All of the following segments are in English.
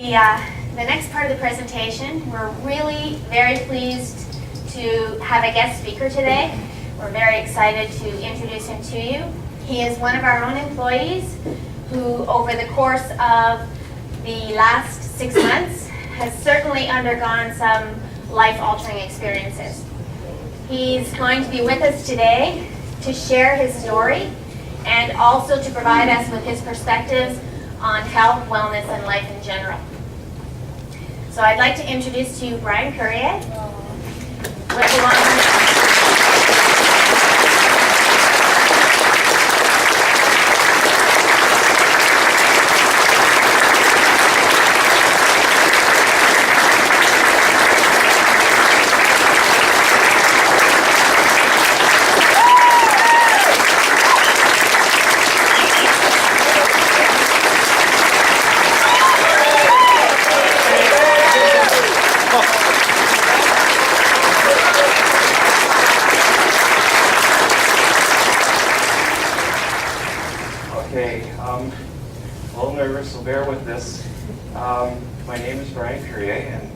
The next part of the presentation, we're really very pleased to have a guest speaker today. We're very excited to introduce him to you. He is one of our own employees who, over the course of the last 6 months, has certainly undergone some life-altering experiences. He's going to be with us today to share his story and also to provide us with his perspectives on health, wellness, and life in general. So I'd like to introduce to you Bryan Courier. A little nervous, so bear with this. My name is Bryan Courier, and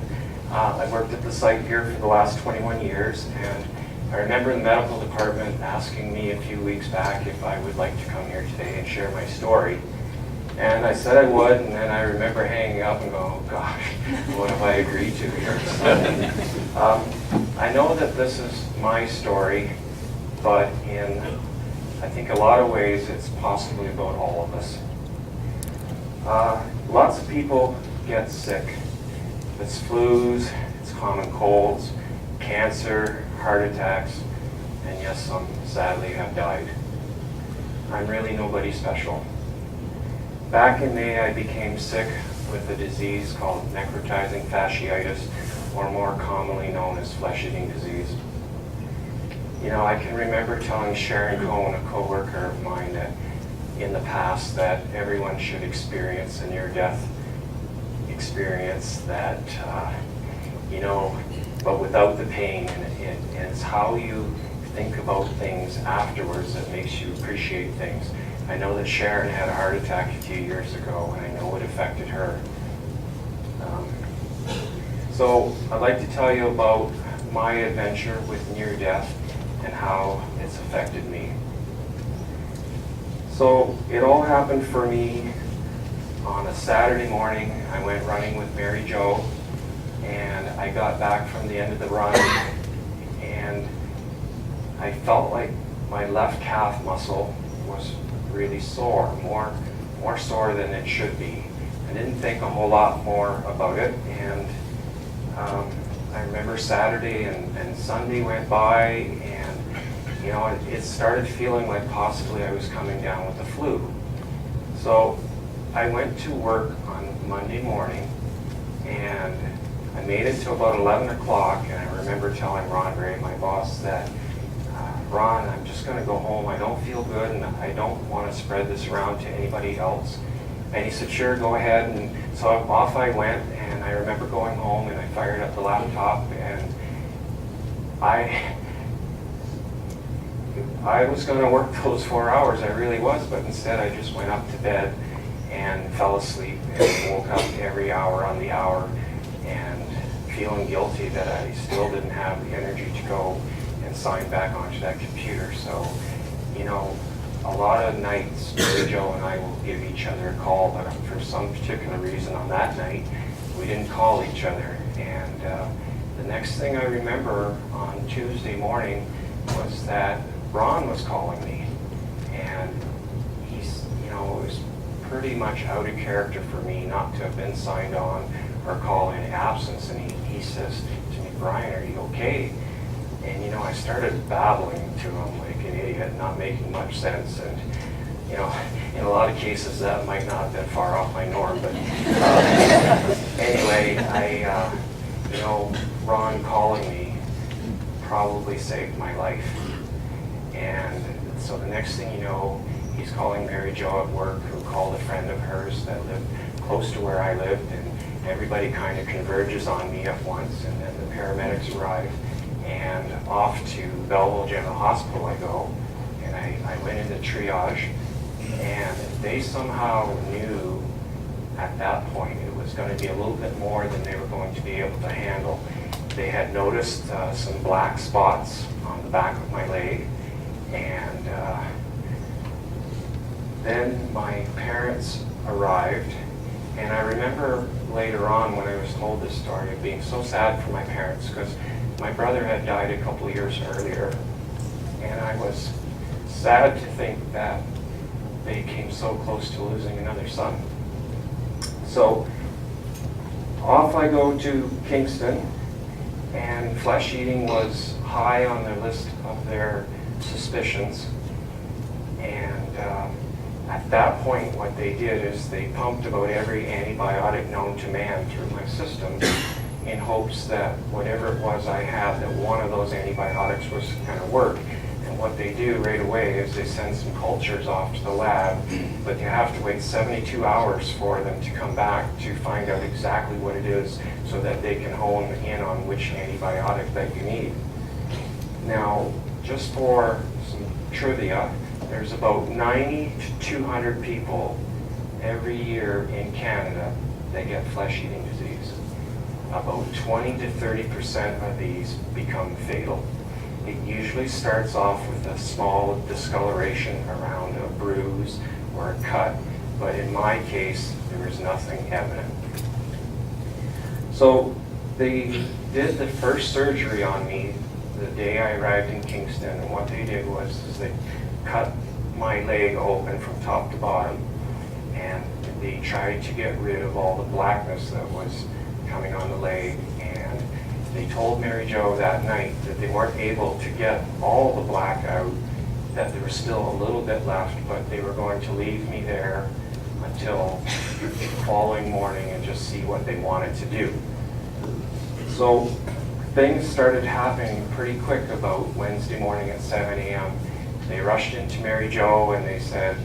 I've worked at the site here for the last 21 years, and I remember the medical department asking me a few weeks back if I would like to come here today and share my story. And I said I would, and then I remember hanging up and going, oh gosh, what have I agreed to here? So, I know that this is my story, but in, I think, a lot of ways it's possibly about all of us. Lots of people get sick. It's flus, it's common colds, cancer, heart attacks, and yes, some sadly have died. I'm really nobody special. Back in May, I became sick with a disease called necrotizing fasciitis, or more commonly known as flesh-eating disease. You know, I can remember telling Sharon Cohen, a coworker of mine, that in the past that everyone should experience a near-death experience that, you know, but without the pain, and it's how you think about things afterwards that makes you appreciate things. I know that Sharon had a heart attack a few years ago, and I know it affected her. So I'd like to tell you about my adventure with near-death and how it's affected me. So it all happened for me on a Saturday morning. I went running with Mary Jo, and I got back from the end of the run, and I felt like my left calf muscle was really sore, more sore than it should be. I didn't think a whole lot more about it, and I remember Saturday and Sunday went by, and you know, it started feeling like possibly I was coming down with the flu. So I went to work on Monday morning, and I made it to about 11 o'clock, and I remember telling Ron Gray, my boss, that, Ron, I'm just going to go home. I don't feel good, and I don't want to spread this around to anybody else. And he said, sure, go ahead. And so off I went, and I remember going home, and I fired up the laptop, and I was going to work those 4 hours, I really was, but instead I just went up to bed and fell asleep and woke up every hour on the hour and feeling guilty that I still didn't have the energy to go and sign back onto that computer. So, you know, a lot of nights, Mary Jo and I will give each other a call, but for some particular reason on that night, we didn't call each other. And the next thing I remember on Tuesday morning was that Ron was calling me, and he's, you know, it was pretty much out of character for me not to have been signed on or call in absence, and he says to me, Bryan, are you okay? And you know, I started babbling to him like an idiot, not making much sense, and you know, in a lot of cases that might not have been far off my norm, but anyway, you know, Ron calling me probably saved my life. And so the next thing you know, he's calling Mary Jo at work, who called a friend of hers that lived close to where I lived, and everybody kind of converges on me at once, and then the paramedics arrive, and off to Belleville General Hospital I go, and I went into triage, and they somehow knew at that point it was was going to be a little bit more than they were going to be able to handle. They had noticed some black spots on the back of my leg, and then my parents arrived, and I remember later on when I was told this story of being so sad for my parents, because my brother had died a couple years earlier, and I was sad to think that they came so close to losing another son. So off I go to Kingston, and flesh eating was high on their list of their suspicions. And at that point, what they did is they pumped about every antibiotic known to man through my system in hopes that whatever it was I had, that one of those antibiotics was going to work. And what they do right away is they send some cultures off to the lab, but you have to wait 72 hours for them to come back to find out exactly what it is so that they can hone in on which antibiotic that you need. Now, just for some trivia, there's about 90 to 200 people every year in Canada that get flesh-eating disease. About 20 to 30% of these become fatal. It usually starts off with a small discoloration around a bruise or a cut, but in my case, there was nothing evident. So they did the first surgery on me the day I arrived in Kingston, and what they did was they cut my leg open from top to bottom, and they tried to get rid of all the blackness that was coming on the leg. And they told Mary Jo that night that they weren't able to get all the black out, that there was still a little bit left, but they were going to leave me there until the following morning and just see what they wanted to do. So things started happening pretty quick about Wednesday morning at 7 a.m. They rushed into Mary Jo and they said,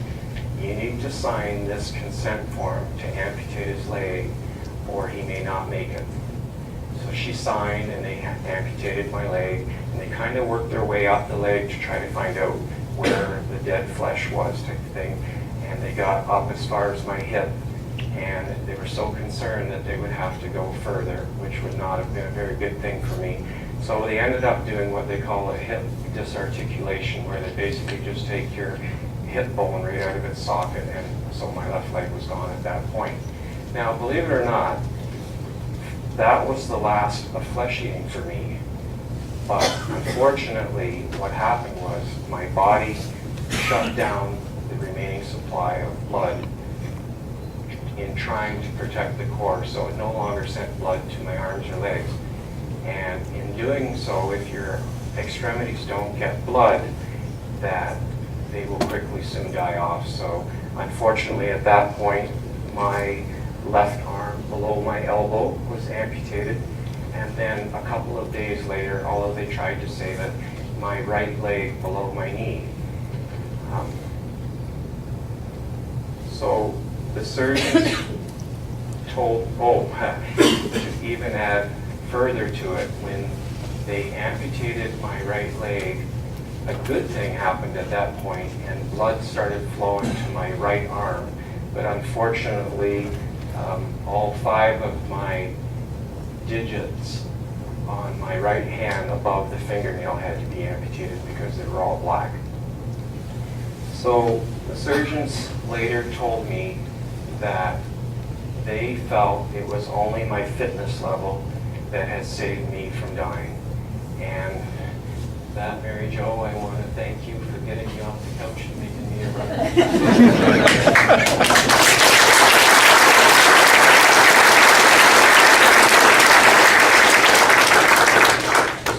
"You need to sign this consent form to amputate his leg or he may not make it." So she signed and they amputated my leg, and they kind of worked their way up the leg to try to find out where the dead flesh was, type of thing. And they got up as far as my hip, and they were so concerned that they would have to go further, which would not have been a very good thing for me. So they ended up doing what they call a hip disarticulation, where they basically just take your hip bone right out of its socket, and so my left leg was gone at that point. Now, believe it or not, that was the last of flesh eating for me. But unfortunately, what happened was my body shut down the remaining supply of blood in trying to protect the core, so it no longer sent blood to my arms or legs. And in doing so, if your extremities don't get blood, that they will quickly soon die off. So unfortunately, at that point, my left arm below my elbow was amputated, and then a couple of days later, although they tried to say that my right leg below my knee. So the surgeons told, to even add further to it, when they amputated my right leg, a good thing happened at that point, and blood started flowing to my right arm. But unfortunately, all 5 of my digits on my right hand above the fingernail had to be amputated because they were all black. So the surgeons later told me that they felt it was only my fitness level that had saved me from dying. And that, Mary Jo, I want to thank you for getting me off the couch and making me a runner.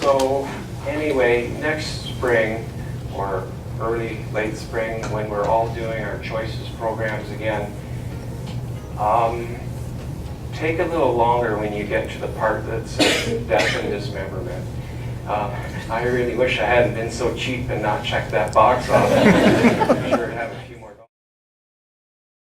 So anyway, next spring, or late spring, when we're all doing our choices programs again, take a little longer when you get to the part that's death and dismemberment. I really wish I hadn't been so cheap and not checked that box off. I'm sure I'd have a few